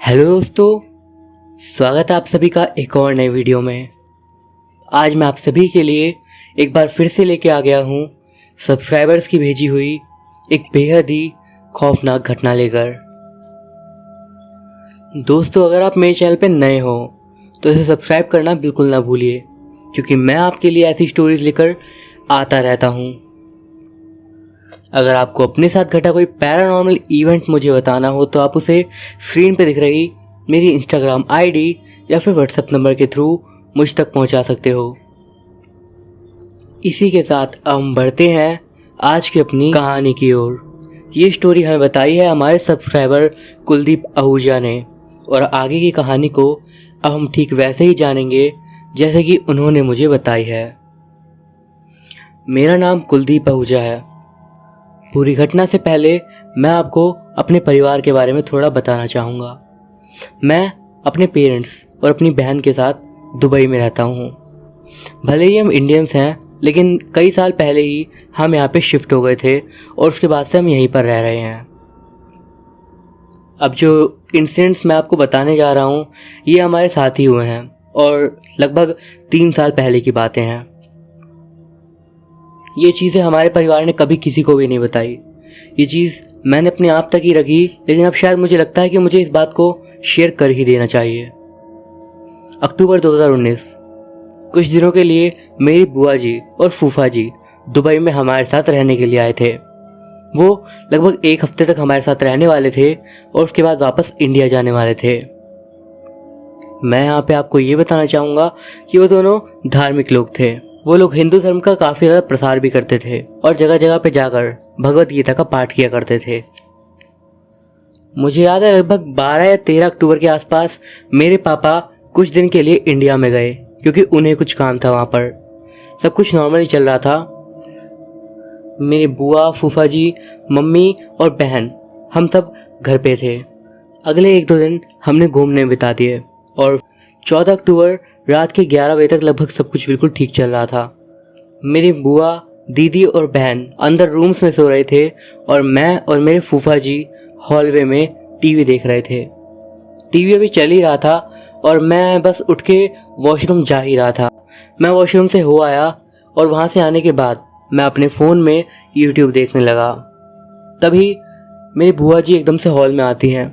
Hello दोस्तों, स्वागत है आप सभी का एक और नए वीडियो में। आज मैं आप सभी के लिए एक बार फिर से लेके आ गया हूँ सब्सक्राइबर्स की भेजी हुई एक बेहद ही खौफनाक घटना लेकर। दोस्तों, अगर आप मेरे चैनल पे नए हो तो इसे सब्सक्राइब करना बिल्कुल ना भूलिए, क्योंकि मैं आपके लिए ऐसी स्टोरीज लेकर आता रहता हूँ। अगर आपको अपने साथ घटा कोई पैरानॉर्मल इवेंट मुझे बताना हो तो आप उसे स्क्रीन पे दिख रही मेरी इंस्टाग्राम आईडी या फिर व्हाट्सएप नंबर के थ्रू मुझ तक पहुंचा सकते हो। इसी के साथ हम बढ़ते हैं आज की अपनी कहानी की ओर। ये स्टोरी हमें बताई है हमारे सब्सक्राइबर कुलदीप आहूजा ने, और आगे की कहानी को अब हम ठीक वैसे ही जानेंगे जैसे कि उन्होंने मुझे बताई है। मेरा नाम कुलदीप आहूजा है। पूरी घटना से पहले मैं आपको अपने परिवार के बारे में थोड़ा बताना चाहूँगा। मैं अपने पेरेंट्स और अपनी बहन के साथ दुबई में रहता हूँ। भले ही हम इंडियंस हैं, लेकिन कई साल पहले ही हम यहाँ पे शिफ्ट हो गए थे और उसके बाद से हम यहीं पर रह रहे हैं। अब जो इंसिडेंट्स मैं आपको बताने जा रहा हूँ ये हमारे साथ ही हुए हैं और लगभग 3 साल पहले की बातें हैं। ये चीज़ें हमारे परिवार ने कभी किसी को भी नहीं बताई। ये चीज़ मैंने अपने आप तक ही रखी, लेकिन अब शायद मुझे लगता है कि मुझे इस बात को शेयर कर ही देना चाहिए। अक्टूबर 2019, कुछ दिनों के लिए मेरी बुआ जी और फूफा जी दुबई में हमारे साथ रहने के लिए आए थे। वो लगभग 1 हफ्ते तक हमारे साथ रहने वाले थे और उसके बाद वापस इंडिया जाने वाले थे। मैं यहाँ पे आपको ये बताना चाहूँगा कि वो दोनों धार्मिक लोग थे। वो लोग हिंदू धर्म का काफ़ी ज़्यादा प्रसार भी करते थे और जगह जगह पे जाकर भगवत गीता का पाठ किया करते थे। मुझे याद है लगभग 12 या 13 अक्टूबर के आसपास मेरे पापा कुछ दिन के लिए इंडिया में गए, क्योंकि उन्हें कुछ काम था वहाँ पर। सब कुछ नॉर्मली चल रहा था। मेरी बुआ, फूफा जी, मम्मी और बहन हम सब घर पे थे। अगले 1-2 दिन हमने घूमने बिता दिए और 14 अक्टूबर रात के 11 बजे तक लगभग सब कुछ बिल्कुल ठीक चल रहा था। मेरी बुआ, दीदी और बहन अंदर रूम्स में सो रहे थे और मैं और मेरे फूफा जी हॉलवे में टीवी देख रहे थे। टीवी अभी चल ही रहा था और मैं बस उठ के वॉशरूम जा ही रहा था। मैं वॉशरूम से हो आया और वहाँ से आने के बाद मैं अपने फ़ोन में यूट्यूब देखने लगा। तभी मेरी बुआ जी एकदम से हॉल में आती हैं।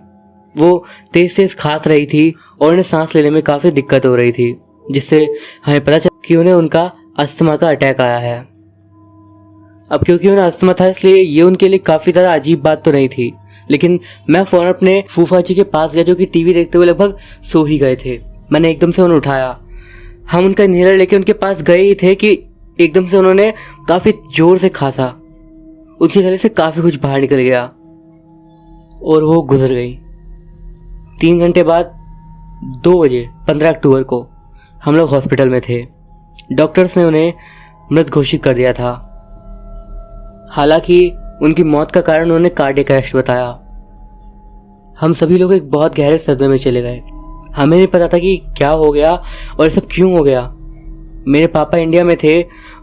वो तेज़ तेज़ खांस रही थी और उन्हें सांस लेने में काफ़ी दिक्कत हो रही थी, जिससे हमें पता चला कि उन्हें उनका अस्थमा का अटैक आया है। अब क्योंकि उन्हें अस्थमा था इसलिए ये उनके लिए काफ़ी ज़्यादा अजीब बात तो नहीं थी, लेकिन मैं फ़ौरन अपने फूफा जी के पास गया जो कि टीवी देखते हुए लगभग सो ही गए थे। मैंने एकदम से उन्हें उठाया। हम उनका इन्हेलर लेके उनके पास गए ही थे कि एकदम से उन्होंने काफ़ी ज़ोर से खांसा। उनके गले से काफ़ी कुछ बाहर निकल गया और वो गुजर गई। 3 घंटे बाद 2 बजे 15 अक्टूबर को हम लोग हॉस्पिटल में थे। डॉक्टर्स ने उन्हें मृत घोषित कर दिया था। हालांकि उनकी मौत का कारण उन्होंने कार्डियक अरेस्ट बताया। हम सभी लोग एक बहुत गहरे सदमे में चले गए। हमें नहीं पता था कि क्या हो गया और ये सब क्यों हो गया। मेरे पापा इंडिया में थे,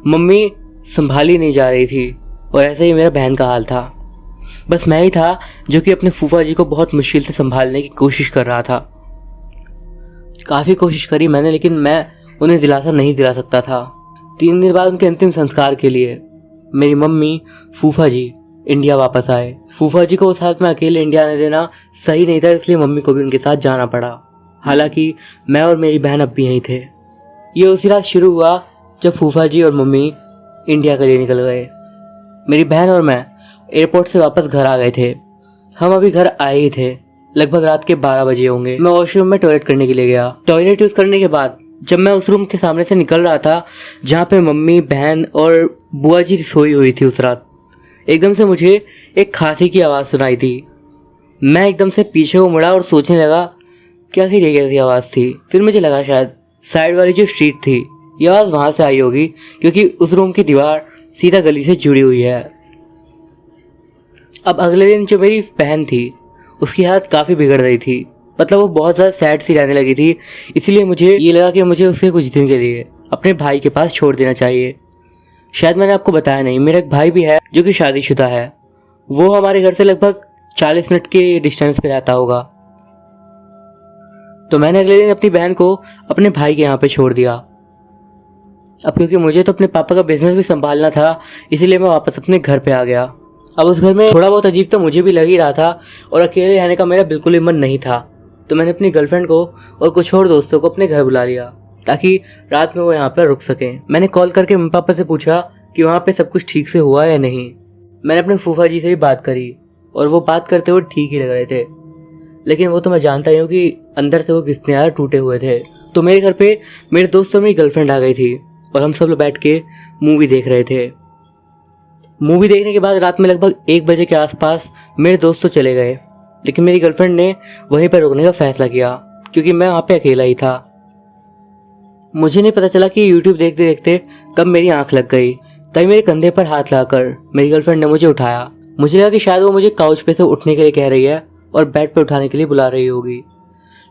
मम्मी संभाली नहीं जा रही थी और ऐसे ही मेरा बहन का हाल था। बस मैं ही था जो कि अपने फूफा जी को बहुत मुश्किल से संभालने की कोशिश कर रहा था। काफ़ी कोशिश करी मैंने, लेकिन मैं उन्हें दिलासा नहीं दिला सकता था। 3 दिन बाद उनके अंतिम संस्कार के लिए मेरी मम्मी, फूफा जी इंडिया वापस आए। फूफा जी को उस हालत में अकेले इंडिया आने देना सही नहीं था, इसलिए मम्मी को भी उनके साथ जाना पड़ा। हालांकि मैं और मेरी बहन अब भी यहीं थे। ये उसी रात शुरू हुआ जब फूफा जी और मम्मी इंडिया के लिए निकल गए। मेरी बहन और मैं एयरपोर्ट से वापस घर आ गए थे। हम अभी घर आए ही थे, लगभग रात के 12 बजे होंगे। मैं वॉशरूम में टॉयलेट करने के लिए गया। टॉयलेट यूज़ करने के बाद जब मैं उस रूम के सामने से निकल रहा था जहाँ पे मम्मी, बहन और बुआ जी सोई हुई थी उस रात, एकदम से मुझे एक खांसी की आवाज़ सुनाई थी। मैं एकदम से पीछे को मुड़ा और सोचने लगा कि आखिर ये कैसी आवाज़ थी। फिर मुझे लगा शायद साइड वाली जो स्ट्रीट थी ये आवाज़ वहाँ से आई होगी, क्योंकि उस रूम की दीवार सीधा गली से जुड़ी हुई है। अब अगले दिन जो मेरी बहन थी उसकी हालत काफ़ी बिगड़ गई थी। मतलब वो बहुत ज़्यादा सैड सी रहने लगी थी। इसलिए मुझे ये लगा कि मुझे उसे कुछ दिन के लिए अपने भाई के पास छोड़ देना चाहिए। शायद मैंने आपको बताया नहीं, मेरा एक भाई भी है जो कि शादीशुदा है। वो हमारे घर से लगभग 40 मिनट के डिस्टेंस पे रहता होगा। तो मैंने अगले दिन अपनी बहन को अपने भाई के यहाँ पे छोड़ दिया। अब क्योंकि मुझे तो अपने पापा का बिजनेस भी संभालना था, इसीलिए मैं वापस अपने घर पे आ गया। अब उस घर में थोड़ा बहुत अजीब तो मुझे भी लग ही रहा था और अकेले रहने का मेरा बिल्कुल ही मन नहीं था। तो मैंने अपनी गर्लफ्रेंड को और कुछ और दोस्तों को अपने घर बुला लिया ताकि रात में वो यहाँ पर रुक सकें। मैंने कॉल करके मम्मी पापा से पूछा कि वहाँ पे सब कुछ ठीक से हुआ या नहीं। मैंने अपने फूफा जी से भी बात करी और वो बात करते हुए ठीक ही लग रहे थे, लेकिन वो तो मैं जानता ही हूँ कि अंदर से वो कितने ज़्यादा टूटे हुए थे। तो मेरे घर पे मेरे दोस्त और मेरी गर्लफ्रेंड आ गई थी और हम सब लोग बैठ के मूवी देख रहे थे। मूवी देखने के बाद रात में लगभग 1 बजे के आसपास मेरे दोस्त तो चले गए, लेकिन मेरी गर्लफ्रेंड ने वहीं पर रुकने का फैसला किया क्योंकि मैं वहाँ पे अकेला ही था। मुझे नहीं पता चला कि यूट्यूब देखते देखते कब मेरी आंख लग गई। तभी मेरे कंधे पर हाथ लगाकर मेरी गर्लफ्रेंड ने मुझे उठाया। मुझे लगा कि शायद वो मुझे काउच पे से उठने के लिए कह रही है और बेड पे उठाने के लिए बुला रही होगी,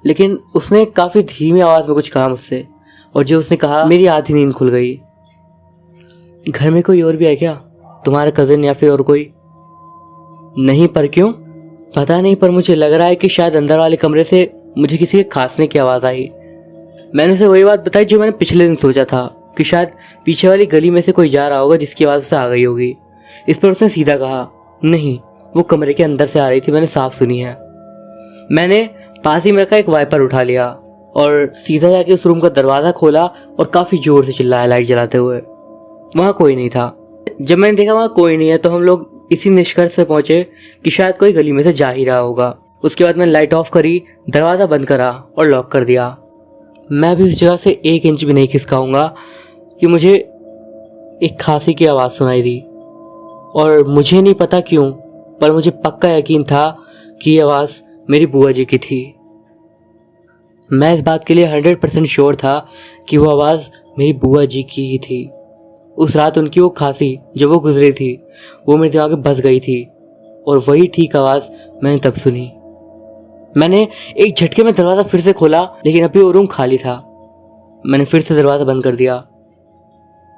लेकिन उसने काफ़ी धीमी आवाज़ में कुछ कहा मुझसे और जो उसने कहा मेरी आधी नींद खुल गई। घर में कोई और भी है क्या, तुम्हारा कज़न या फिर और कोई? नहीं, पर क्यों? पता नहीं, पर मुझे लग रहा है कि शायद अंदर वाले कमरे से मुझे किसी के खांसने की आवाज़ आई। मैंने उसे वही बात बताई जो मैंने पिछले दिन सोचा था कि शायद पीछे वाली गली में से कोई जा रहा होगा जिसकी आवाज़ उसे आ गई होगी। इस पर उसने सीधा कहा नहीं, वो कमरे के अंदर से आ रही थी, मैंने साफ सुनी है। मैंने पास ही में रखा एक वाइपर उठा लिया और सीधा जाके उस रूम का दरवाज़ा खोला और काफ़ी ज़ोर से चिल्लाया लाइट जलाते हुए। वहाँ कोई नहीं था। जब मैंने देखा वहाँ कोई नहीं है तो हम लोग इसी निष्कर्ष पे पहुंचे कि शायद कोई गली में से जा ही रहा होगा। उसके बाद मैंने लाइट ऑफ करी, दरवाज़ा बंद करा और लॉक कर दिया। मैं भी उस जगह से 1 इंच भी नहीं खिसकाऊंगा कि मुझे एक खांसी की आवाज़ सुनाई दी और मुझे नहीं पता क्यों, पर मुझे पक्का यकीन था कि ये आवाज़ मेरी बुआ जी की थी। मैं इस बात के लिए 100% श्योर था कि वो आवाज़ मेरी बुआ जी की ही थी। उस रात उनकी वो खांसी जो वो गुजरी थी वो मेरे दिमाग में बस गई थी और वही ठीक आवाज़ मैंने तब सुनी। मैंने एक झटके में दरवाज़ा फिर से खोला, लेकिन अभी वो रूम खाली था। मैंने फिर से दरवाज़ा बंद कर दिया।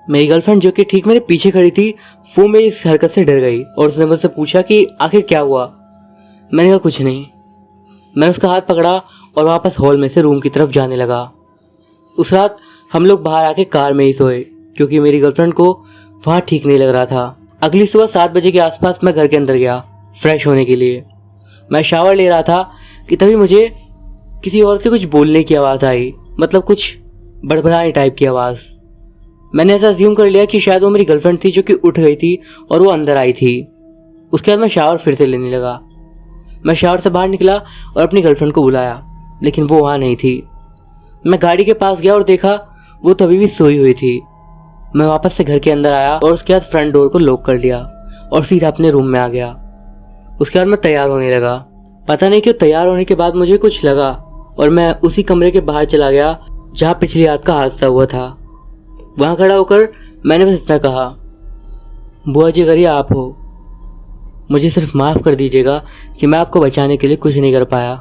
मेरी गर्लफ्रेंड जो कि ठीक मेरे पीछे खड़ी थी वो मेरी इस हरकत से डर गई और उसने मुझसे पूछा कि आखिर क्या हुआ। मैंने कहा कुछ नहीं। मैंने उसका हाथ पकड़ा और वापस हॉल में से रूम की तरफ जाने लगा। उस रात हम लोग बाहर आके कार में ही सोए क्योंकि मेरी गर्लफ्रेंड को वहाँ ठीक नहीं लग रहा था। अगली सुबह 7 बजे के आसपास मैं घर के अंदर गया फ्रेश होने के लिए। मैं शावर ले रहा था कि तभी मुझे किसी औरत के कुछ बोलने की आवाज़ आई, मतलब कुछ बड़बड़ाने टाइप की आवाज़। मैंने ऐसा अज्यूम कर लिया कि शायद वो मेरी गर्लफ्रेंड थी जो कि उठ गई थी और वो अंदर आई थी। उसके बाद मैं शावर फिर से लेने लगा। मैं शावर से बाहर निकला और अपनी गर्लफ्रेंड को बुलाया, लेकिन वो वहाँ नहीं थी। मैं गाड़ी के पास गया और देखा वो तभी भी सोई हुई थी। मैं वापस से घर के अंदर आया और उसके बाद फ्रंट डोर को लॉक कर दिया और सीधा अपने रूम में आ गया। उसके बाद मैं तैयार होने लगा। पता नहीं क्यों तैयार होने के बाद मुझे कुछ लगा और मैं उसी कमरे के बाहर चला गया जहाँ पिछली रात का हादसा हुआ था। वहाँ खड़ा होकर मैंने बस इतना कहा, बुआ जी अगर ये आप हो, मुझे सिर्फ माफ़ कर दीजिएगा कि मैं आपको बचाने के लिए कुछ नहीं कर पाया।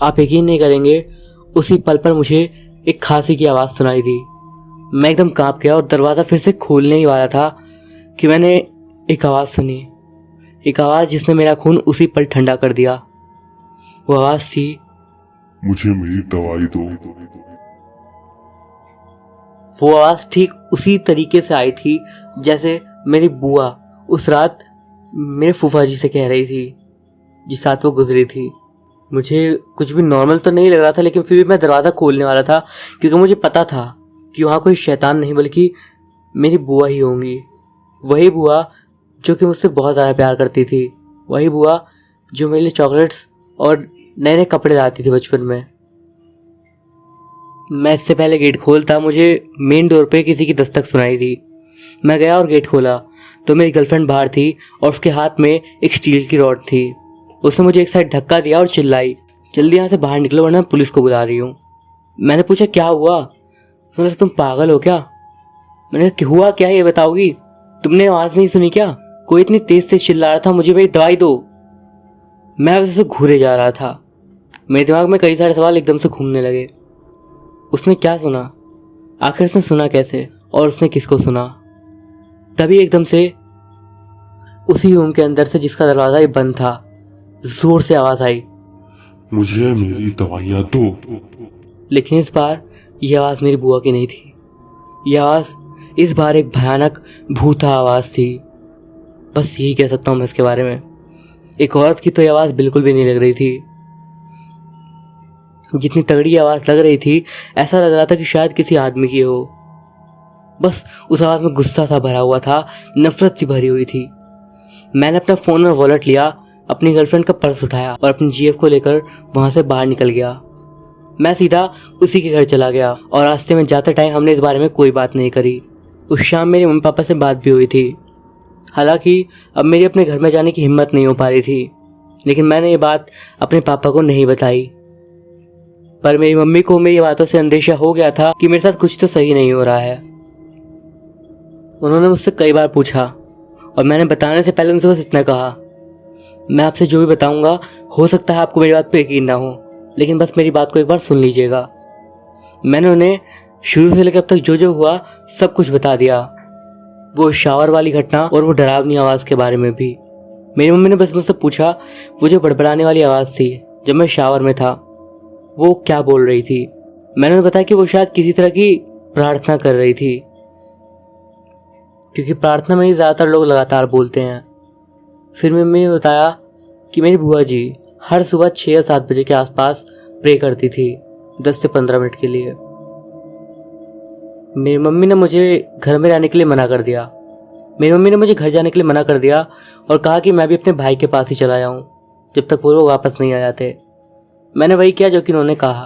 आप यकीन नहीं करेंगे, उसी पल पर मुझे एक खांसी की आवाज़ सुनाई दी। मैं एकदम कांप गया और दरवाज़ा फिर से खोलने ही वाला था कि मैंने एक आवाज़ सुनी, एक आवाज़ जिसने मेरा खून उसी पल ठंडा कर दिया। वो आवाज़ थी, मुझे मेरी दवाई दो। वो आवाज़ ठीक उसी तरीके से आई थी जैसे मेरी बुआ उस रात मेरे फूफा जी से कह रही थी जिस रात वो गुजरी थी। मुझे कुछ भी नॉर्मल तो नहीं लग रहा था, लेकिन फिर भी मैं दरवाज़ा खोलने वाला था क्योंकि मुझे पता था कि वहाँ कोई शैतान नहीं बल्कि मेरी बुआ ही होंगी। वही बुआ जो कि मुझसे बहुत ज़्यादा प्यार करती थी, वही बुआ जो मेरे लिए चॉकलेट्स और नए नए कपड़े लाती थी बचपन में। मैं इससे पहले गेट खोलता मुझे मेन डोर पे किसी की दस्तक सुनाई दी। मैं गया और गेट खोला तो मेरी गर्लफ्रेंड बाहर थी और उसके हाथ में एक स्टील की रॉड थी। उसने मुझे एक साइड धक्का दिया और चिल्लाई, जल्दी यहाँ से बाहर निकलो वरना पुलिस को बुला रही हूँ। मैंने पूछा क्या हुआ? उसने कहा तुम पागल हो क्या? मैंने कहा हुआ क्या ये बताओगी? तुमने आवाज़ नहीं सुनी क्या? कोई इतनी तेज से चिल्ला रहा था, मुझे मेरी दवाई दो। मैं वैसे घूरे जा रहा था। मेरे दिमाग में कई सारे सवाल एकदम से घूमने लगे। उसने क्या सुना? आखिर उसने सुना कैसे और उसने किसको सुना? तभी एकदम से उसी रूम के अंदर से जिसका दरवाज़ा ही बंद था जोर से आवाज़ आई, मुझे मेरी दवाइयाँ दो। लेकिन इस बार यह आवाज़ मेरी बुआ की नहीं थी। यह आवाज़ इस बार एक भयानक भूता आवाज़ थी। बस यही कह सकता हूँ मैं इसके बारे में। एक औरत की तो यह आवाज़ बिल्कुल भी नहीं लग रही थी। जितनी तगड़ी आवाज़ लग रही थी, ऐसा लग रहा था कि शायद किसी आदमी की हो। बस उस आवाज़ में गुस्सा सा भरा हुआ था, नफरत सी भरी हुई थी। मैंने अपना फ़ोन और वॉलेट लिया, अपनी गर्लफ्रेंड का पर्स उठाया और अपनी जीएफ को लेकर वहाँ से बाहर निकल गया। मैं सीधा उसी के घर चला गया और रास्ते में जाते टाइम हमने इस बारे में कोई बात नहीं करी। उस शाम मेरे मम्मी पापा से बात भी हुई थी। हालांकि अब मेरी अपने घर में जाने की हिम्मत नहीं हो पा रही थी, लेकिन मैंने ये बात अपने पापा को नहीं बताई। पर मेरी मम्मी को मेरी बातों से अंदेशा हो गया था कि मेरे साथ कुछ तो सही नहीं हो रहा है। उन्होंने मुझसे कई बार पूछा और मैंने बताने से पहले उनसे बस इतना कहा, मैं आपसे जो भी बताऊंगा हो सकता है आपको मेरी बात पे यकीन ना हो, लेकिन बस मेरी बात को एक बार सुन लीजिएगा। मैंने उन्हें शुरू से लेकर अब तक जो जो हुआ सब कुछ बता दिया, वो शावर वाली घटना और वो डरावनी आवाज़ के बारे में भी। मेरी मम्मी ने बस मुझसे पूछा वो जो बड़बड़ाने वाली आवाज़ थी जब मैं शावर में था, वो क्या बोल रही थी। मैंने उन्हें बताया कि वो शायद किसी तरह की प्रार्थना कर रही थी, क्योंकि प्रार्थना में ही ज़्यादातर लोग लगातार बोलते हैं। फिर मम्मी ने बताया कि मेरी बुआ जी हर सुबह 6 या 7 बजे के आसपास प्रे करती थी 10 से 15 मिनट के लिए। मेरी मम्मी ने मुझे घर में रहने के लिए मना कर दिया। मेरी मम्मी ने मुझे घर जाने के लिए मना कर दिया और कहा कि मैं भी अपने भाई के पास ही चला जाऊँ जब तक वो लोग वापस नहीं आ जाते। मैंने वही किया जो कि उन्होंने कहा।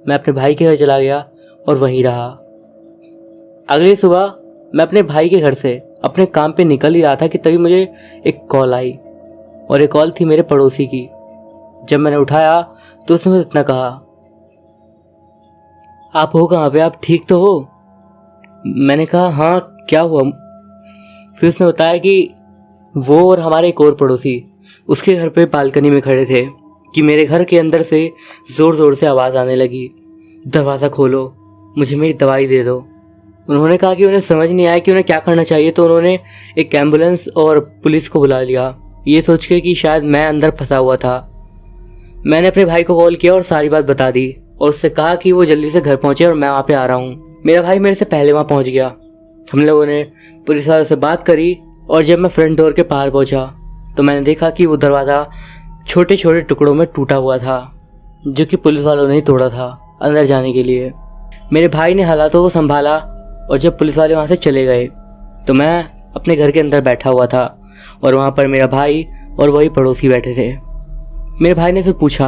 मैं अपने भाई के घर चला गया और वहीं रहा। अगली सुबह मैं अपने भाई के घर से अपने काम पे निकल ही रहा था कि तभी मुझे एक कॉल आई, और ये कॉल थी मेरे पड़ोसी की। जब मैंने उठाया तो उसने मुझे इतना कहा, आप हो कहाँ पे, आप ठीक तो हो? मैंने कहा हाँ, क्या हुआ? फिर उसने बताया कि वो और हमारे एक और पड़ोसी उसके घर पे बालकनी में खड़े थे कि मेरे घर के अंदर से ज़ोर ज़ोर से आवाज़ आने लगी, दरवाज़ा खोलो, मुझे मेरी दवाई दे दो। उन्होंने कहा कि उन्हें समझ नहीं आया कि उन्हें क्या करना चाहिए, तो उन्होंने एक एम्बुलेंस और पुलिस को बुला लिया, ये सोच के कि शायद मैं अंदर फंसा हुआ था। मैंने अपने भाई को कॉल किया और सारी बात बता दी और उससे कहा कि वो जल्दी से घर पहुंचे और मैं वहाँ पे आ रहा हूँ। मेरा भाई मेरे से पहले वहाँ पहुँच गया। हम लोगों ने पुलिस वालों से बात करी और जब मैं फ्रंट डोर के पार पहुँचा तो मैंने देखा कि वो दरवाज़ा छोटे छोटे टुकड़ों में टूटा हुआ था, जो कि पुलिस वालों ने ही तोड़ा था अंदर जाने के लिए। मेरे भाई ने हालातों को संभाला और जब पुलिस वाले वहाँ से चले गए तो मैं अपने घर के अंदर बैठा हुआ था और वहाँ पर मेरा भाई और वही पड़ोसी बैठे थे। मेरे भाई ने फिर पूछा,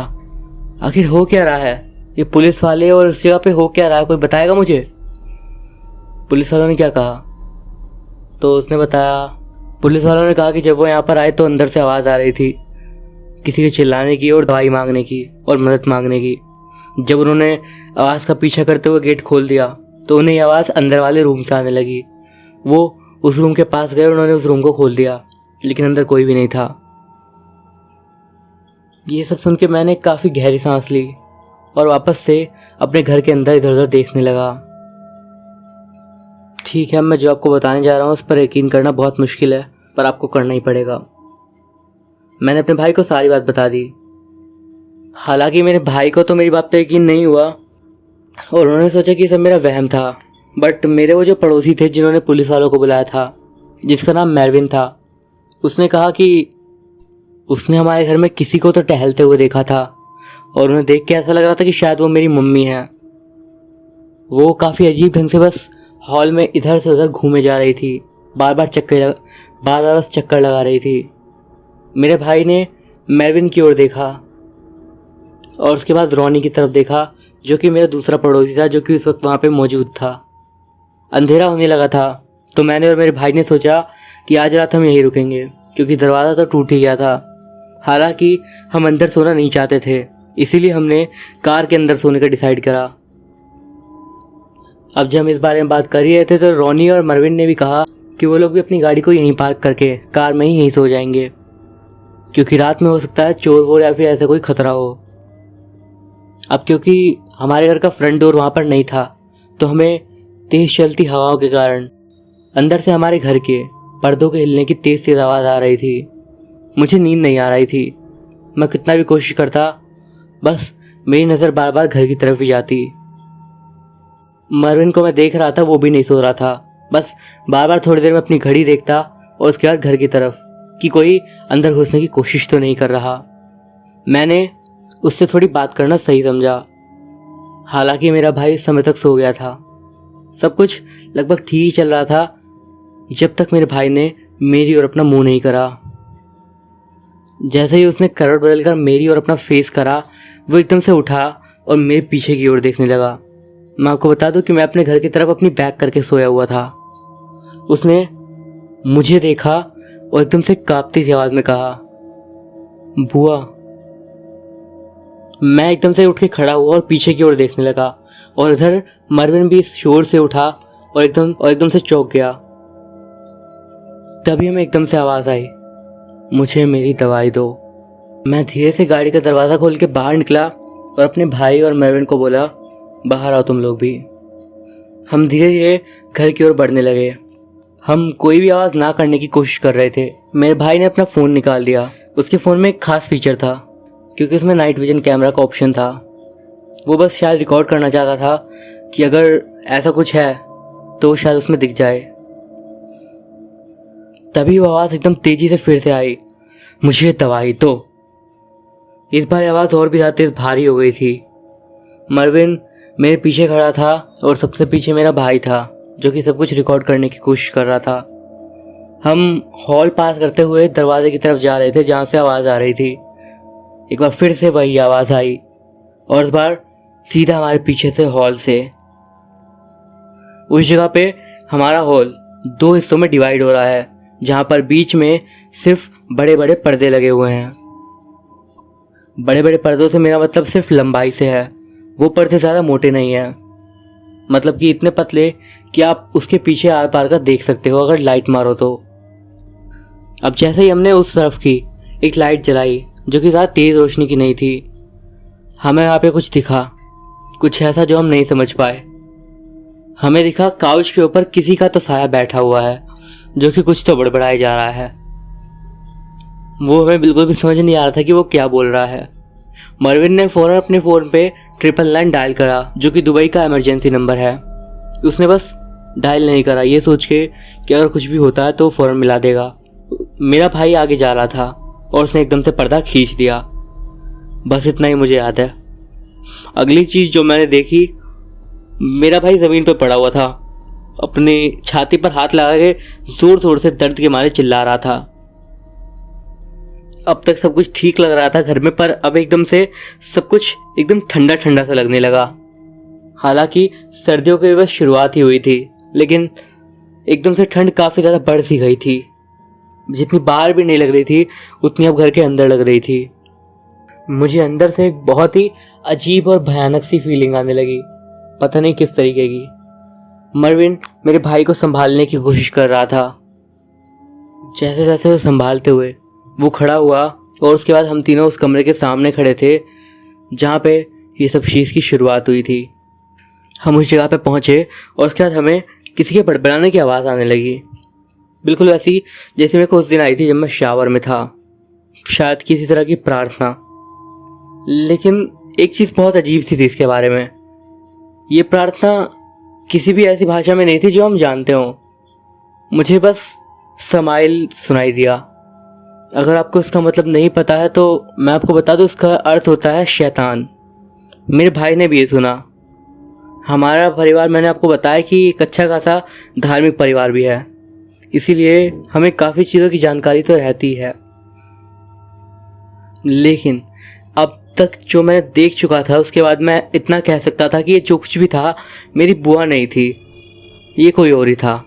आखिर हो क्या रहा है? ये पुलिस वाले और इस जगह पे हो क्या रहा है, कोई बताएगा मुझे? पुलिस वालों ने क्या कहा? तो उसने बताया, पुलिस वालों ने कहा कि जब वो यहाँ पर आए तो अंदर से आवाज़ आ रही थी किसी के चिल्लाने की और दवाई मांगने की और मदद मांगने की। जब उन्होंने आवाज़ का पीछा करते हुए गेट खोल दिया तो उन्हें आवाज़ अंदर वाले रूम से आने लगी। वो उस रूम के पास गए, उन्होंने उस रूम को खोल दिया, लेकिन अंदर कोई भी नहीं था। ये सब सुन के मैंने काफ़ी गहरी सांस ली और वापस से अपने घर के अंदर इधर उधर देखने लगा। ठीक है, मैं जो आपको बताने जा रहा हूँ उस पर यकीन करना बहुत मुश्किल है, पर आपको करना ही पड़ेगा। मैंने अपने भाई को सारी बात बता दी। हालांकि मेरे भाई को तो मेरी बात पे यकीन नहीं हुआ और उन्होंने सोचा कि सब मेरा वहम था, बट मेरे वो जो पड़ोसी थे जिन्होंने पुलिस वालों को बुलाया था, जिसका नाम मेरविन था, उसने कहा कि उसने हमारे घर में किसी को तो टहलते हुए देखा था और उन्हें देख के ऐसा लग रहा था कि शायद वो मेरी मम्मी है। वो काफ़ी अजीब ढंग से बस हॉल में इधर से उधर घूमे जा रही थी, बार बार बस चक्कर लगा रही थी। मेरे भाई ने मेरविन की ओर देखा और उसके बाद रोनी की तरफ देखा, जो कि मेरा दूसरा पड़ोसी था, जो कि उस वक्त वहाँ पे मौजूद था। अंधेरा होने लगा था तो मैंने और मेरे भाई ने सोचा कि आज रात हम यहीं रुकेंगे, क्योंकि दरवाज़ा तो टूट ही गया था। हालांकि हम अंदर सोना नहीं चाहते थे, इसीलिए हमने कार के अंदर सोने का डिसाइड करा। अब जब हम इस बारे में बात कर ही रहे थे तो रोनी और मरविन ने भी कहा कि वो लोग भी अपनी गाड़ी को यहीं पार्क करके कार में ही यहीं सो जाएंगे, क्योंकि रात में हो सकता है चोर वोर या फिर ऐसा कोई खतरा हो। अब क्योंकि हमारे घर का फ्रंट डोर वहाँ पर नहीं था तो हमें तेज़ चलती हवाओं के कारण अंदर से हमारे घर के पर्दों के हिलने की तेज़ तेज़ आवाज़ आ रही थी। मुझे नींद नहीं आ रही थी। मैं कितना भी कोशिश करता बस मेरी नज़र बार बार घर की तरफ ही जाती। मरविन को मैं देख रहा था, वो भी नहीं सो रहा था। बस बार बार थोड़ी देर में अपनी घड़ी देखता और उसके बाद घर की तरफ कि कोई अंदर घुसने की कोशिश तो नहीं कर रहा। मैंने उससे थोड़ी बात करना सही समझा। हालांकि मेरा भाई इस समय तक सो गया था। सब कुछ लगभग ठीक ही चल रहा था जब तक मेरे भाई ने मेरी ओर अपना मुंह नहीं करा। जैसे ही उसने करवट बदलकर मेरी ओर अपना फेस करा, वो एकदम से उठा और मेरे पीछे की ओर देखने लगा। मैं आपको बता दूं कि मैं अपने घर की तरफ अपनी बैक करके सोया हुआ था। उसने मुझे देखा और एकदम से कांपती सी आवाज में कहा, बुआ। मैं एकदम से उठ के खड़ा हुआ और पीछे की ओर देखने लगा और इधर मरविन भी शोर से उठा और एकदम से चौंक गया। तभी हमें एकदम से आवाज आई, मुझे मेरी दवाई दो। मैं धीरे से गाड़ी का दरवाज़ा खोल के बाहर निकला और अपने भाई और मरविन को बोला, बाहर आओ तुम लोग भी। हम धीरे धीरे घर की ओर बढ़ने लगे। हम कोई भी आवाज़ ना करने की कोशिश कर रहे थे। मेरे भाई ने अपना फ़ोन निकाल दिया। उसके फ़ोन में एक खास फीचर था क्योंकि उसमें नाइट विजन कैमरा का ऑप्शन था। वो बस शायद रिकॉर्ड करना चाहता था कि अगर ऐसा कुछ है तो वो शायद उसमें दिख जाए। तभी वो आवाज़ एकदम तेज़ी से फिर से आई, मुझे दवाई दो। इस बार आवाज़ और भी ज़्यादा तेज़ भारी हो गई थी। मरविन मेरे पीछे खड़ा था और सबसे पीछे मेरा भाई था जो कि सब कुछ रिकॉर्ड करने की कोशिश कर रहा था। हम हॉल पास करते हुए दरवाजे की तरफ जा रहे थे जहाँ से आवाज़ आ रही थी। एक बार फिर से वही आवाज़ आई और इस बार सीधा हमारे पीछे से हॉल से। उस जगह पे हमारा हॉल 2 हिस्सों में डिवाइड हो रहा है जहाँ पर बीच में सिर्फ बड़े बड़े पर्दे लगे हुए हैं। बड़े बड़े पर्दों से मेरा मतलब सिर्फ लंबाई से है। वो पर्दे ज़्यादा मोटे नहीं हैं, मतलब कि इतने पतले कि आप उसके पीछे आर पार का देख सकते हो अगर लाइट मारो तो। अब जैसे ही हमने उस तरफ की एक लाइट जलाई जो कि ज़्यादा तेज़ रोशनी की नहीं थी, हमें वहाँ पे कुछ दिखा, कुछ ऐसा जो हम नहीं समझ पाए। हमें दिखा काउच के ऊपर किसी का तो साया बैठा हुआ है जो कि कुछ तो बड़बड़ाए जा रहा है। वो हमें बिल्कुल भी समझ नहीं आ रहा था कि वो क्या बोल रहा है। मरविन ने फ़ौरन अपने फ़ोन पे 999 डायल करा जो कि दुबई का इमरजेंसी नंबर है। उसने बस डायल नहीं करा ये सोच के कि अगर कुछ भी होता है तो फ़ौरन मिला देगा। मेरा भाई आगे जा रहा था और उसने एकदम से पर्दा खींच दिया। बस इतना ही मुझे याद है। अगली चीज़ जो मैंने देखी, मेरा भाई ज़मीन पर पड़ा हुआ था, अपनी छाती पर हाथ लगा के ज़ोर ज़ोर से दर्द के मारे चिल्ला रहा था। अब तक सब कुछ ठीक लग रहा था घर में, पर अब एकदम से सब कुछ एकदम ठंडा ठंडा सा लगने लगा। हालांकि सर्दियों की बस शुरुआत ही हुई थी, लेकिन एकदम से ठंड काफ़ी ज़्यादा बढ़ सी गई थी। जितनी बाहर भी नहीं लग रही थी उतनी अब घर के अंदर लग रही थी। मुझे अंदर से एक बहुत ही अजीब और भयानक सी फीलिंग आने लगी, पता नहीं किस तरीके की। मरविन मेरे भाई को संभालने की कोशिश कर रहा था। जैसे जैसे वो संभालते हुए वो खड़ा हुआ और उसके बाद हम तीनों उस कमरे के सामने खड़े थे जहाँ पे ये सब चीज़ की शुरुआत हुई थी। हम उस जगह पे पहुँचे और उसके बाद हमें किसी के बड़बड़ाने की आवाज़ आने लगी, बिल्कुल वैसी जैसे मेरे को उस दिन आई थी जब मैं शावर में था, शायद किसी तरह की प्रार्थना। लेकिन एक चीज़ बहुत अजीब सी थी इसके बारे में, ये प्रार्थना किसी भी ऐसी भाषा में नहीं थी जो हम जानते हों। मुझे बस समाइल सुनाई दिया। अगर आपको इसका मतलब नहीं पता है तो मैं आपको बता दूं, इसका अर्थ होता है शैतान। मेरे भाई ने भी ये सुना। हमारा परिवार, मैंने आपको बताया कि एक अच्छा खासा धार्मिक परिवार भी है, इसीलिए हमें काफ़ी चीज़ों की जानकारी तो रहती है। लेकिन अब तक जो मैं देख चुका था उसके बाद मैं इतना कह सकता था कि ये जो कुछ भी था मेरी बुआ नहीं थी, ये कोई और ही था।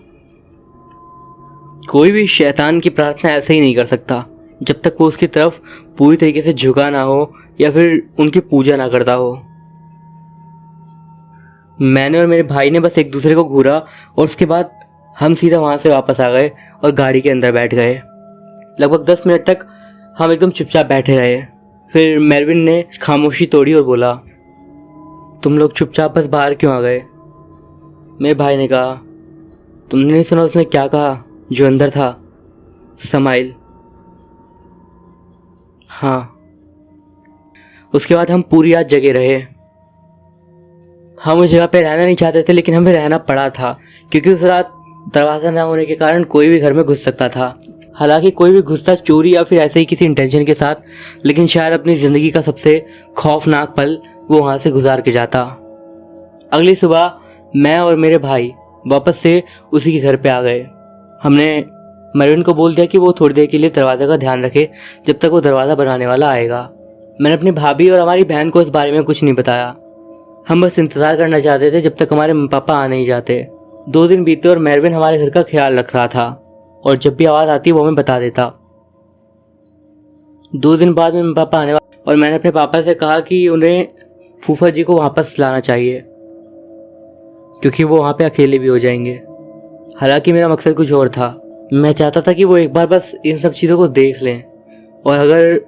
कोई भी शैतान की प्रार्थना ऐसे ही नहीं कर सकता जब तक वो उसकी तरफ पूरी तरीके से झुका ना हो या फिर उनकी पूजा ना करता हो। मैंने और मेरे भाई ने बस एक दूसरे को घूरा और उसके बाद हम सीधा वहाँ से वापस आ गए और गाड़ी के अंदर बैठ गए। लगभग 10 मिनट तक हम एकदम चुपचाप बैठे रहे। फिर मेरविन ने खामोशी तोड़ी और बोला, तुम लोग चुपचाप बस बाहर क्यों आ गए? मेरे भाई ने कहा, तुमने नहीं सुना उसने क्या कहा जो अंदर था? समाइल। हाँ। उसके बाद हम पूरी रात जगे रहे। हम उस जगह पे रहना नहीं चाहते थे, लेकिन हमें रहना पड़ा था, क्योंकि उस रात दरवाज़ा ना होने के कारण कोई भी घर में घुस सकता था। हालांकि कोई भी घुसता चोरी या फिर ऐसे ही किसी इंटेंशन के साथ, लेकिन शायद अपनी ज़िंदगी का सबसे खौफनाक पल वो वहाँ से गुजार के जाता। अगली सुबह मैं और मेरे भाई वापस से उसी के घर पे आ गए। हमने मरविन को बोल दिया कि वो थोड़ी देर के लिए दरवाज़े का ध्यान रखे जब तक वो दरवाज़ा बनाने वाला आएगा। मैंने अपनी भाभी और हमारी बहन को इस बारे में कुछ नहीं बताया। हम बस इंतज़ार करना चाहते थे जब तक हमारे मम्मी पापा आ नहीं जाते। 2 दिन बीते और मरविन हमारे घर का ख्याल रख रहा था और जब भी आवाज़ आती वो हमें बता देता। 2 दिन बाद में मम्मी पापा आने वाले और मैंने अपने पापा से कहा कि उन्हें फूफा जी को वापस लाना चाहिए, क्योंकि वो वहाँ पे अकेले भी हो जाएंगे। हालांकि मेरा मकसद कुछ और था। मैं चाहता था कि वो एक बार बस इन सब चीज़ों को देख लें, और अगर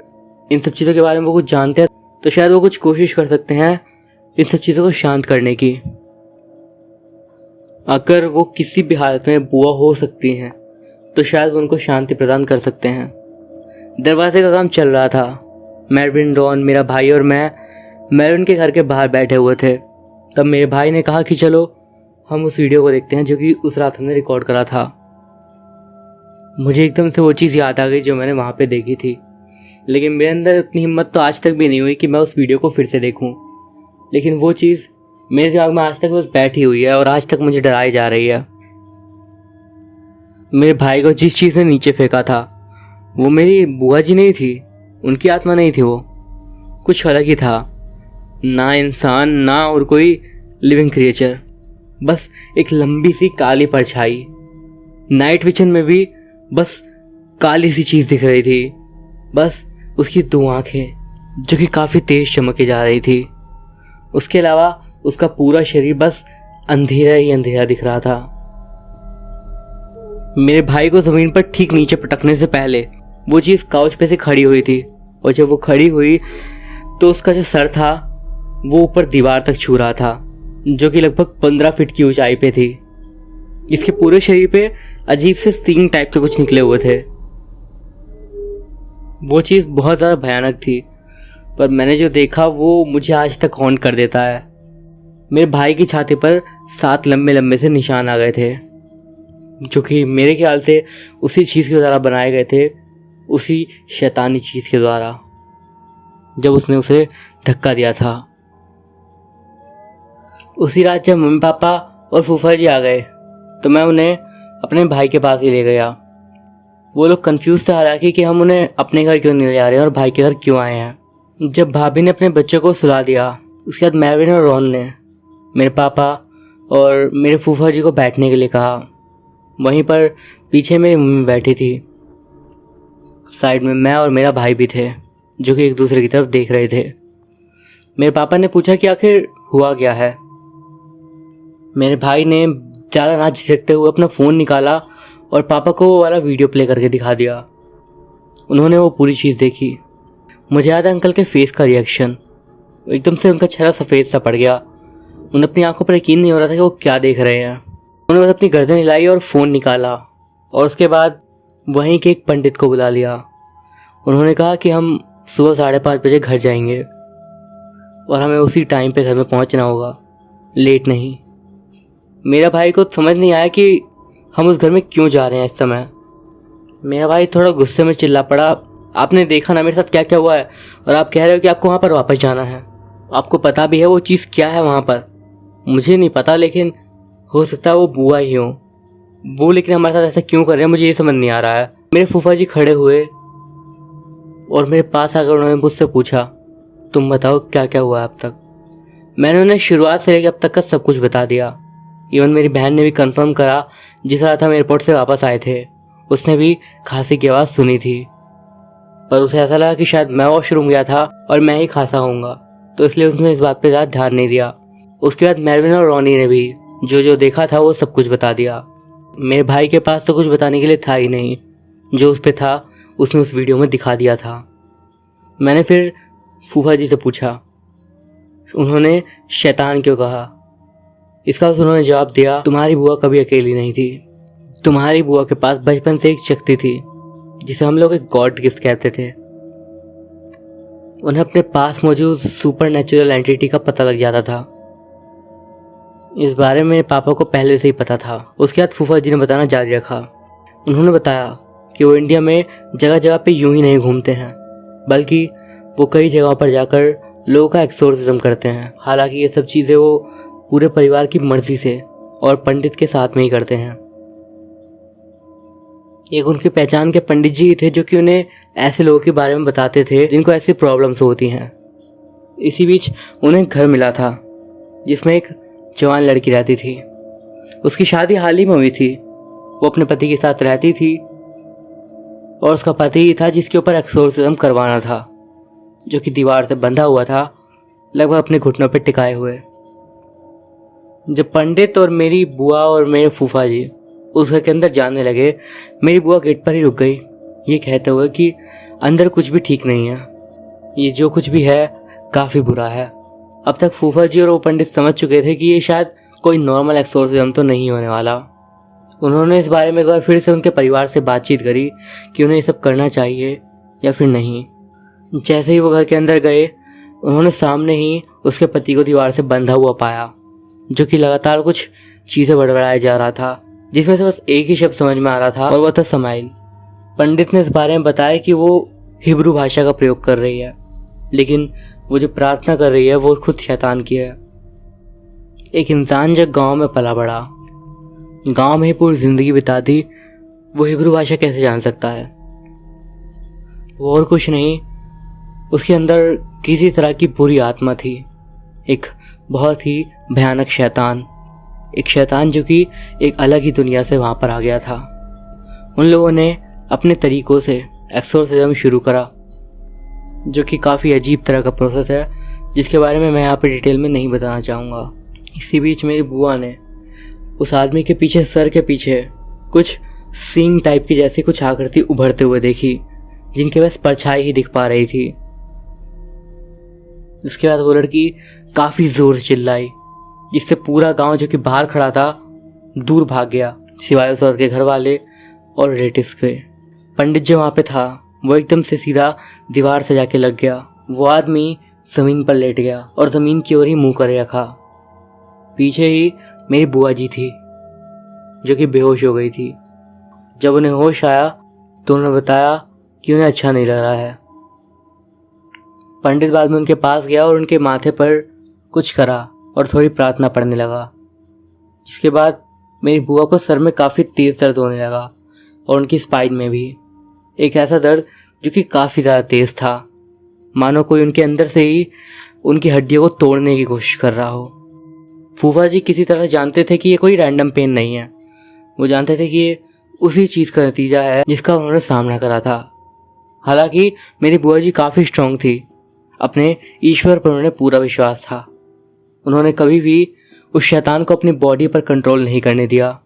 इन सब चीज़ों के बारे में वो कुछ जानते हैं तो शायद वो कुछ कोशिश कर सकते हैं इन सब चीज़ों को शांत करने की। अगर वो किसी भी हालत में बुआ हो सकती हैं तो शायद वो उनको शांति प्रदान कर सकते हैं। दरवाजे का काम चल रहा था। मरविन, रॉन, मेरा भाई और मैं मरविन के घर के बाहर बैठे हुए थे। तब मेरे भाई ने कहा कि चलो हम उस वीडियो को देखते हैं जो कि उस रात हमने रिकॉर्ड करा था। मुझे एकदम से वो चीज़ याद आ गई जो मैंने वहाँ पे देखी थी, लेकिन मेरे अंदर इतनी हिम्मत तो आज तक भी नहीं हुई कि मैं उस वीडियो को फिर से देखूं। लेकिन वो चीज़ मेरे दिमाग में आज तक बस बैठी हुई है और आज तक मुझे डराई जा रही है। मेरे भाई को जिस चीज़ ने नीचे फेंका था वो मेरी बुआ जी नहीं थी, उनकी आत्मा नहीं थी, वो कुछ अलग ही था। ना इंसान ना और कोई लिविंग क्रिएचर, बस एक लंबी सी काली परछाई। नाइट विजन में भी बस काली सी चीज़ दिख रही थी, बस उसकी 2 आंखें जो कि काफ़ी तेज चमके जा रही थी। उसके अलावा उसका पूरा शरीर बस अंधेरा ही अंधेरा दिख रहा था। मेरे भाई को ज़मीन पर ठीक नीचे पटकने से पहले वो चीज़ काउच पे से खड़ी हुई थी, और जब वो खड़ी हुई तो उसका जो सर था वो ऊपर दीवार तक छू रहा था, जो कि लगभग 15 फीट की ऊंचाई पे थी। इसके पूरे शरीर पे अजीब से सींग टाइप के कुछ निकले हुए थे। वो चीज़ बहुत ज़्यादा भयानक थी, पर मैंने जो देखा वो मुझे आज तक हॉन्ट कर देता है। मेरे भाई की छाती पर 7 लंबे लंबे से निशान आ गए थे, जो कि मेरे ख्याल से उसी चीज़ के द्वारा बनाए गए थे, उसी शैतानी चीज़ के द्वारा जब उसने उसे धक्का दिया था। उसी रात जब मम्मी पापा और फूफा जी आ गए तो मैं उन्हें अपने भाई के पास ही ले गया। वो लोग कंफ्यूज थे हालांकि कि हम उन्हें अपने घर क्यों नहीं ले जा रहे हैं और भाई के घर क्यों आए हैं। जब भाभी ने अपने बच्चों को सुला दिया, उसके बाद मैरविन और रॉन ने मेरे पापा और मेरे फूफा जी को बैठने के लिए कहा। वहीं पर पीछे मेरी मम्मी बैठी थी। साइड में मैं और मेरा भाई भी थे, जो कि एक दूसरे की तरफ देख रहे थे। मेरे पापा ने पूछा कि आखिर हुआ क्या है। मेरे भाई ने ज़्यादा ना झिझकते हुए अपना फ़ोन निकाला और पापा को वो वाला वीडियो प्ले करके दिखा दिया। उन्होंने वो पूरी चीज़ देखी। मुझे याद है अंकल के फेस का रिएक्शन, एकदम से उनका चेहरा सफ़ेद सा पड़ गया। उन्हें अपनी आंखों पर यकीन नहीं हो रहा था कि वो क्या देख रहे हैं। उन्होंने बस अपनी गर्दन हिलाई और फ़ोन निकाला, और उसके बाद वहीं के एक पंडित को बुला लिया। उन्होंने कहा कि हम सुबह 5:30 बजे घर जाएंगे और हमें उसी टाइम पे घर में पहुंचना होगा, लेट नहीं। मेरा भाई को समझ नहीं आया कि हम उस घर में क्यों जा रहे हैं इस समय। मेरा भाई थोड़ा गुस्से में चिल्ला पड़ा, आपने देखा ना मेरे साथ क्या क्या हुआ है, और आप कह रहे हो कि आपको वहाँ पर वापस जाना है। आपको पता भी है वो चीज़ क्या है वहाँ पर। मुझे नहीं पता, लेकिन हो सकता है वो बुआ ही हो वो, लेकिन हमारे साथ ऐसा क्यों कर रहे हैं मुझे ये समझ नहीं आ रहा है। मेरे फूफा जी खड़े हुए और मेरे पास आकर उन्होंने मुझसे पूछा, तुम बताओ क्या क्या हुआ अब तक। मैंने उन्हें शुरुआत से लेकर अब तक का सब कुछ बता दिया। इवन मेरी बहन ने भी कंफर्म करा, जिस रात हम एयरपोर्ट से वापस आए थे उसने भी खांसी की आवाज़ सुनी थी, पर उसे ऐसा लगा कि शायद मैं वॉशरूम गया था और मैं ही खांसा होऊंगा, तो इसलिए उसने इस बात पे ज़्यादा ध्यान नहीं दिया। उसके बाद मैरविन और रॉनी ने भी जो जो देखा था वो सब कुछ बता दिया। मेरे भाई के पास तो कुछ बताने के लिए था ही नहीं, जो उस पर था उसने उस वीडियो में दिखा दिया था। मैंने फिर फूफा जी से पूछा, उन्होंने शैतान क्यों कहा। इसका उन्होंने जवाब दिया, तुम्हारी बुआ कभी अकेली नहीं थी। तुम्हारी बुआ के पास बचपन से एक शक्ति थी जिसे हम लोग एक गॉड गिफ्ट कहते थे। उन्हें अपने पास मौजूद सुपर नेचुरल एंटिटी का पता लग जाता था। इस बारे में मेरे पापा को पहले से ही पता था। उसके बाद फूफा जी ने बताना जारी रखा। उन्होंने बताया कि वो इंडिया में जगह जगह पे यूं ही नहीं घूमते हैं, बल्कि वो कई जगहों पर जाकर लोगों का एक्सोर्सिज्म करते हैं। हालांकि ये सब चीज़ें वो पूरे परिवार की मर्जी से और पंडित के साथ में ही करते हैं। एक उनकी पहचान के पंडित जी थे जो कि उन्हें ऐसे लोगों के बारे में बताते थे जिनको ऐसी प्रॉब्लम्स होती हैं। इसी बीच उन्हें घर मिला था जिसमें एक जवान लड़की रहती थी। उसकी शादी हाल ही में हुई थी। वो अपने पति के साथ रहती थी और उसका पति ही था जिसके ऊपर एक्सोर्सिज्म करवाना था, जो कि दीवार से बंधा हुआ था, लगभग अपने घुटनों पर टिकाए हुए। जब पंडित और मेरी बुआ और मेरे फूफा जी उस घर के अंदर जाने लगे, मेरी बुआ गेट पर ही रुक गई, ये कहते हुए कि अंदर कुछ भी ठीक नहीं है, ये जो कुछ भी है काफ़ी बुरा है। अब तक फूफा जी और वो पंडित समझ चुके थे कि ये शायद कोई नॉर्मल एक्सोर्सिज्म तो नहीं होने वाला। उन्होंने इस बारे में एक बार फिर से उनके परिवार से बातचीत करी कि उन्हें ये सब करना चाहिए या फिर नहीं। जैसे ही वो घर के अंदर गए, उन्होंने सामने ही उसके पति को दीवार से बंधा हुआ पाया, जो कि लगातार कुछ चीज़ें बड़बड़ाया जा रहा था, जिसमें से बस एक ही शब्द समझ में आ रहा था और वह था स्माइल। पंडित ने इस बारे में बताया कि वो हिब्रू भाषा का प्रयोग कर रही है, लेकिन वो जो प्रार्थना कर रही है वो खुद शैतान की है। एक इंसान जब गांव में पला बड़ा, गांव में ही पूरी जिंदगी बिता दी, वो हिब्रू भाषा कैसे जान सकता है? वो और कुछ नहीं, उसके अंदर किसी तरह की बुरी आत्मा थी, एक बहुत ही भयानक शैतान, एक शैतान जो कि एक अलग ही दुनिया से वहाँ पर आ गया था। उन लोगों ने अपने तरीक़ों से एक्सोर्सिज्म शुरू करा, जो कि काफ़ी अजीब तरह का प्रोसेस है, जिसके बारे में मैं यहाँ पे डिटेल में नहीं बताना चाहूँगा। इसी बीच मेरी बुआ ने उस आदमी के पीछे, सर के पीछे कुछ सींग टाइप की जैसी कुछ आकृति उभरते हुए देखी, जिनके बस परछाई ही दिख पा रही थी। इसके बाद वो लड़की काफ़ी ज़ोर से चिल्लाई, जिससे पूरा गांव जो कि बाहर खड़ा था दूर भाग गया, सिवाय उस औरत के घर वाले और रिलेटिव्स के। पंडित जो वहाँ पे था वो एकदम से सीधा दीवार से जाके लग गया। वो आदमी ज़मीन पर लेट गया और ज़मीन की ओर ही मुंह करे रखा। पीछे ही मेरी बुआ जी थी, जो कि बेहोश हो गई थी। जब उन्हें होश आया तो उन्होंने बताया कि उन्हें अच्छा नहीं लग रहा है। पंडित बाद में उनके पास गया और उनके माथे पर कुछ करा और थोड़ी प्रार्थना पढ़ने लगा, जिसके बाद मेरी बुआ को सर में काफ़ी तेज़ दर्द होने लगा और उनकी स्पाइन में भी एक ऐसा दर्द जो कि काफ़ी ज़्यादा तेज़ था, मानो कोई उनके अंदर से ही उनकी हड्डियों को तोड़ने की कोशिश कर रहा हो। फूफा जी किसी तरह जानते थे कि ये कोई रैंडम पेन नहीं है। वो जानते थे कि ये उसी चीज़ का नतीजा है जिसका उन्होंने सामना करा था। हालांकि मेरी बुआ जी काफ़ी स्ट्रांग थी, अपने ईश्वर पर उन्हें पूरा विश्वास था। उन्होंने कभी भी उस शैतान को अपनी बॉडी पर कंट्रोल नहीं करने दिया।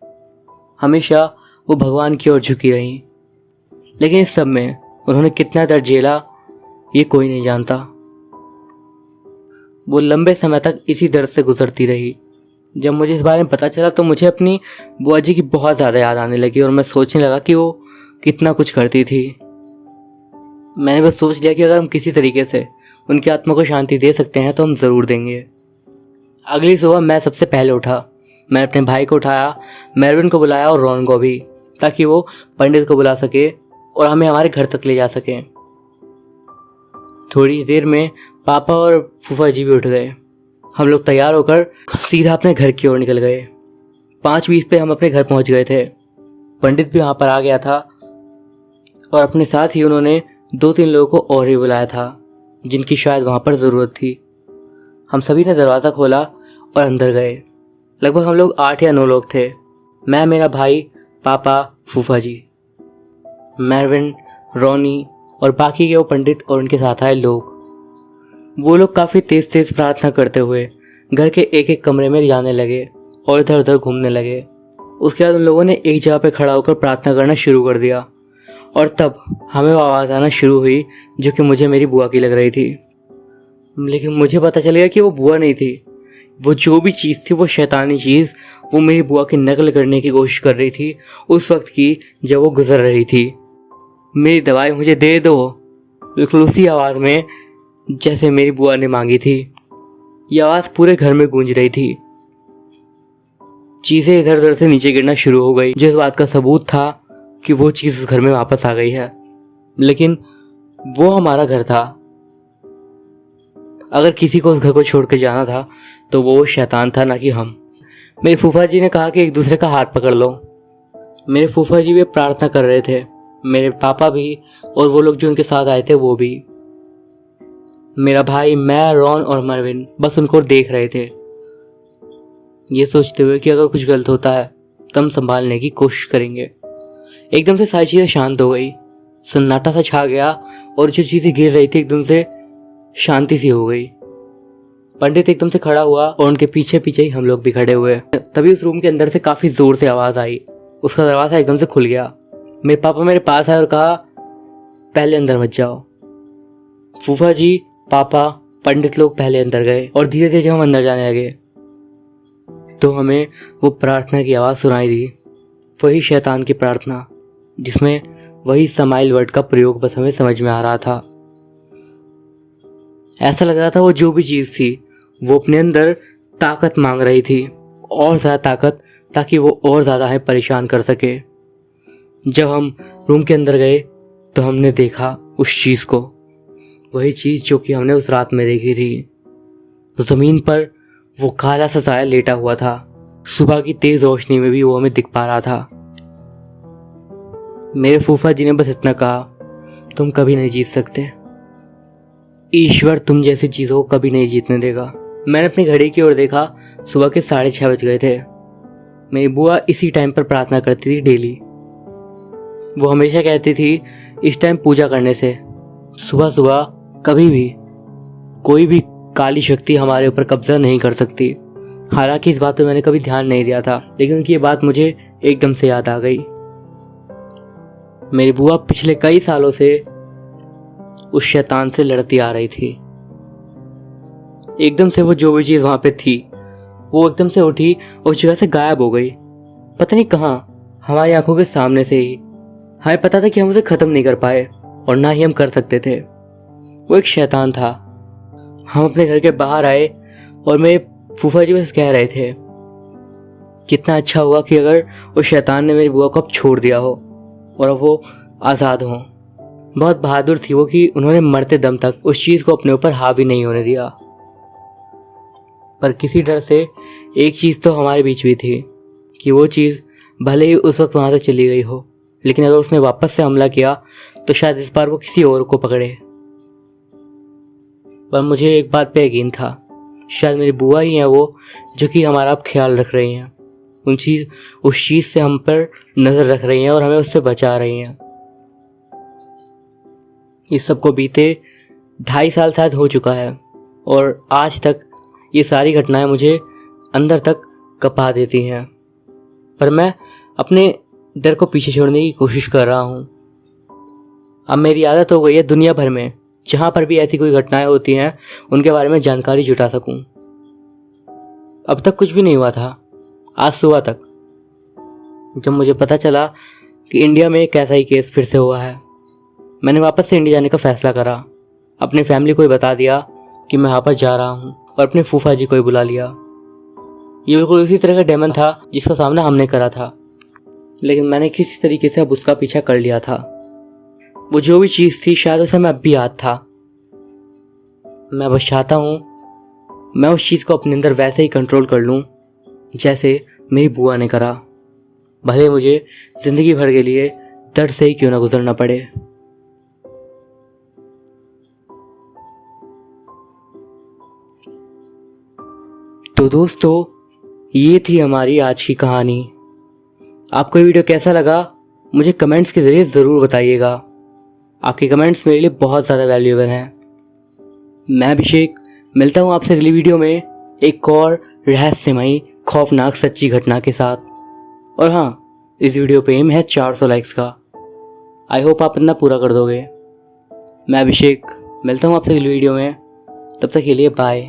हमेशा वो भगवान की ओर झुकी रहीं। लेकिन इस सब में उन्होंने कितना दर्द झेला ये कोई नहीं जानता। वो लंबे समय तक इसी दर्द से गुजरती रही। जब मुझे इस बारे में पता चला तो मुझे अपनी बुआ जी की बहुत ज़्यादा याद आने लगी और मैं सोचने लगा कि वो कितना कुछ करती थी। मैंने बस सोच लिया कि अगर हम किसी तरीके से उनकी आत्मा को शांति दे सकते हैं तो हम ज़रूर देंगे। अगली सुबह मैं सबसे पहले उठा। मैंने अपने भाई को उठाया, मेरविन को बुलाया और रोहन को भी, ताकि वो पंडित को बुला सके और हमें हमारे घर तक ले जा सके। थोड़ी देर में पापा और फूफा जी भी उठ गए। हम लोग तैयार होकर सीधा अपने घर की ओर निकल गए। 5:20 पे हम अपने घर पहुंच गए थे। पंडित भी वहाँ पर आ गया था और अपने साथ ही उन्होंने 2-3 लोगों को और ही बुलाया था, जिनकी शायद वहाँ पर ज़रूरत थी। हम सभी ने दरवाज़ा खोला और अंदर गए। लगभग हम लोग 8 या 9 लोग थे। मैं, मेरा भाई, पापा, फूफा जी, मेरविन, रोनी और बाकी के वो पंडित और उनके साथ आए लोग। वो लोग काफ़ी तेज़ तेज़ प्रार्थना करते हुए घर के एक एक कमरे में जाने लगे और इधर उधर घूमने लगे। उसके बाद उन लोगों ने एक जगह पे खड़ा होकर प्रार्थना करना शुरू कर दिया और तब हमें वो आवाज़ आना शुरू हुई जो कि मुझे मेरी बुआ की लग रही थी। लेकिन मुझे पता चल गया कि वो बुआ नहीं थी। वो जो भी चीज़ थी, वो शैतानी चीज़, वो मेरी बुआ की नकल करने की कोशिश कर रही थी उस वक्त की जब वो गुजर रही थी। मेरी दवाई मुझे दे दो, बिल्कुल उसी आवाज़ में जैसे मेरी बुआ ने मांगी थी। ये आवाज़ पूरे घर में गूंज रही थी। चीज़ें इधर उधर से नीचे गिरना शुरू हो गई, जिस बात का सबूत था कि वो चीज़ उस घर में वापस आ गई है। लेकिन वो हमारा घर था। अगर किसी को उस घर को छोड़ के जाना था तो वो शैतान था, ना कि हम। मेरे फूफा जी ने कहा कि एक दूसरे का हाथ पकड़ लो। मेरे फूफा जी भी प्रार्थना कर रहे थे, मेरे पापा भी, और वो लोग जो उनके साथ आए थे वो भी। मेरा भाई, मैं, रॉन और मरविन बस उनको देख रहे थे, ये सोचते हुए कि अगर कुछ गलत होता है तो हम संभालने की कोशिश करेंगे। एकदम से सारी चीज़ें शांत हो गई, सन्नाटा सा छा गया और जो चीज़ें गिर रही थी एकदम से शांति सी हो गई। पंडित एकदम से खड़ा हुआ और उनके पीछे पीछे ही हम लोग भी खड़े हुए। तभी उस रूम के अंदर से काफ़ी ज़ोर से आवाज़ आई। उसका दरवाज़ा एकदम से खुल गया। मेरे पापा मेरे पास आए और कहा, पहले अंदर मत जाओ। फूफा जी, पापा, पंडित लोग पहले अंदर गए और धीरे धीरे जब हम अंदर जाने लगे तो हमें वो प्रार्थना की आवाज़ सुनाई दी। वही शैतान की प्रार्थना, जिसमें वही समाइल वर्ड का प्रयोग बस हमें समझ में आ रहा था। ऐसा लग रहा था वो जो भी चीज़ थी वो अपने अंदर ताकत मांग रही थी, और ज़्यादा ताकत, ताकि वो और ज़्यादा हमें परेशान कर सके। जब हम रूम के अंदर गए तो हमने देखा उस चीज़ को, वही चीज़ जो कि हमने उस रात में देखी थी। तो ज़मीन पर वो काला सा साया लेटा हुआ था। सुबह की तेज रोशनी में भी वो हमें दिख पा रहा था। मेरे फूफा जी ने बस इतना कहा, तुम कभी नहीं जीत सकते, ईश्वर तुम जैसी चीज़ों को कभी नहीं जीतने देगा। मैंने अपनी घड़ी की ओर देखा, सुबह के 6:30 बज गए थे। मेरी बुआ इसी टाइम पर प्रार्थना करती थी डेली। वो हमेशा कहती थी इस टाइम पूजा करने से सुबह सुबह कभी भी कोई भी काली शक्ति हमारे ऊपर कब्जा नहीं कर सकती। हालांकि इस बात पे मैंने कभी ध्यान नहीं दिया था, लेकिन उनकी ये बात मुझे एकदम से याद आ गई। मेरी बुआ पिछले कई सालों से उस शैतान से लड़ती आ रही थी। एकदम से वो जो भी चीज़ वहाँ पे थी वो एकदम से उठी और उस जगह से गायब हो गई, पता नहीं कहाँ, हमारी आंखों के सामने से ही। हमें पता था कि हम उसे ख़त्म नहीं कर पाए और ना ही हम कर सकते थे। वो एक शैतान था। हम अपने घर के बाहर आए और मेरे फूफा जी बस कह रहे थे, कितना अच्छा हुआ कि अगर उस शैतान ने मेरी बुआ को अब छोड़ दिया हो और अब वो आज़ाद हों। बहुत बहादुर थी वो कि उन्होंने मरते दम तक उस चीज़ को अपने ऊपर हावी नहीं होने दिया। पर किसी डर से एक चीज़ तो हमारे बीच भी थी कि वो चीज़ भले ही उस वक्त वहाँ से चली गई हो, लेकिन अगर उसने वापस से हमला किया तो शायद इस बार वो किसी और को पकड़े। पर मुझे एक बात पे यकीन था, शायद मेरी बुआ ही हैं वो जो कि हमारा अब ख्याल रख रही हैं। उस चीज़ से हम पर नज़र रख रही हैं और हमें उससे बचा रही हैं। इस सब को बीते 2.5 साल शायद हो चुका है और आज तक ये सारी घटनाएं मुझे अंदर तक कपा देती हैं। पर मैं अपने डर को पीछे छोड़ने की कोशिश कर रहा हूँ। अब मेरी आदत हो गई है दुनिया भर में जहाँ पर भी ऐसी कोई घटनाएं होती हैं उनके बारे में जानकारी जुटा सकूं। अब तक कुछ भी नहीं हुआ था, आज सुबह तक, जब मुझे पता चला कि इंडिया में एक ऐसा ही केस फिर से हुआ है। मैंने वापस से इंडिया जाने का फैसला करा। अपनी फैमिली को ही बता दिया कि मैं वहाँ पर जा रहा हूँ और अपने फूफा जी को ही बुला लिया। ये बिल्कुल उसी तरह का डेमन था जिसका सामना हमने करा था, लेकिन मैंने किसी तरीके से अब उसका पीछा कर लिया था। वो जो भी चीज़ थी शायद उसे मैं अब भी याद था। मैं बस चाहता हूँ मैं उस चीज़ को अपने अंदर वैसे ही कंट्रोल कर लूँ जैसे मेरी बुआ ने करा, भले मुझे ज़िंदगी भर के लिए दर्द से ही क्यों ना गुजरना पड़े। तो दोस्तों, ये थी हमारी आज की कहानी। आपको ये वीडियो कैसा लगा मुझे कमेंट्स के ज़रिए ज़रूर बताइएगा। आपके कमेंट्स मेरे लिए बहुत ज़्यादा वैल्यूएबल हैं। मैं अभिषेक मिलता हूँ आपसे अगली वीडियो में एक और रहस्यमयी खौफनाक सच्ची घटना के साथ। और हाँ, इस वीडियो पे एम है 400 लाइक्स का। आई होप आप इतना पूरा कर दोगे। मैं अभिषेक मिलता हूँ आपसे अगली वीडियो में, तब तक के लिए बाय।